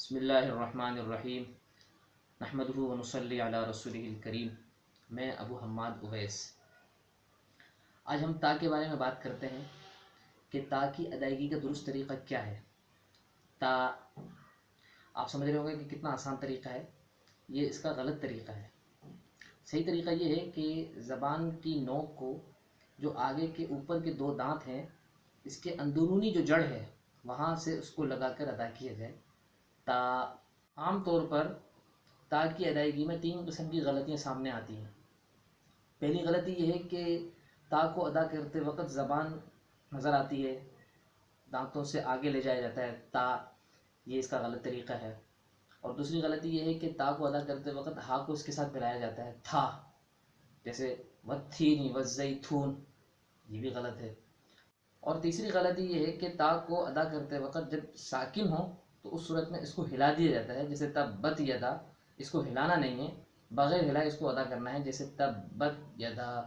بسم اللہ الرحمن الرحیم نحمدہ ونصلی علی رسولہ الکریم۔ میں ابو حماد اویس۔ آج ہم تا کے بارے میں بات کرتے ہیں کہ تا کی ادائیگی کا درست طریقہ کیا ہے۔ تا آپ سمجھ رہے ہوں گے کہ کتنا آسان طریقہ ہے، یہ اس کا غلط طریقہ ہے۔ صحیح طریقہ یہ ہے کہ زبان کی نوک کو جو آگے کے اوپر کے دو دانت ہیں، اس کے اندرونی جو جڑ ہے وہاں سے اس کو لگا کر ادا کیا جائے۔ تا عام طور پر تا کی ادائیگی میں تین قسم کی غلطیاں سامنے آتی ہیں۔ پہلی غلطی یہ ہے کہ تا کو ادا کرتے وقت زبان نظر آتی ہے، دانتوں سے آگے لے جایا جاتا ہے تا، یہ اس کا غلط طریقہ ہے۔ اور دوسری غلطی یہ ہے کہ تا کو ادا کرتے وقت ہا کو اس کے ساتھ ملایا جاتا ہے تھا، جیسے والتین والزیتون، یہ بھی غلط ہے۔ اور تیسری غلطی یہ ہے کہ تا کو ادا کرتے وقت جب ساکن ہو تو اس صورت میں اس کو ہلا دیا جاتا ہے، جیسے تبت یدا، اس کو ہلانا نہیں ہے، بغیر ہلائے اس کو ادا کرنا ہے، جیسے تبت یدا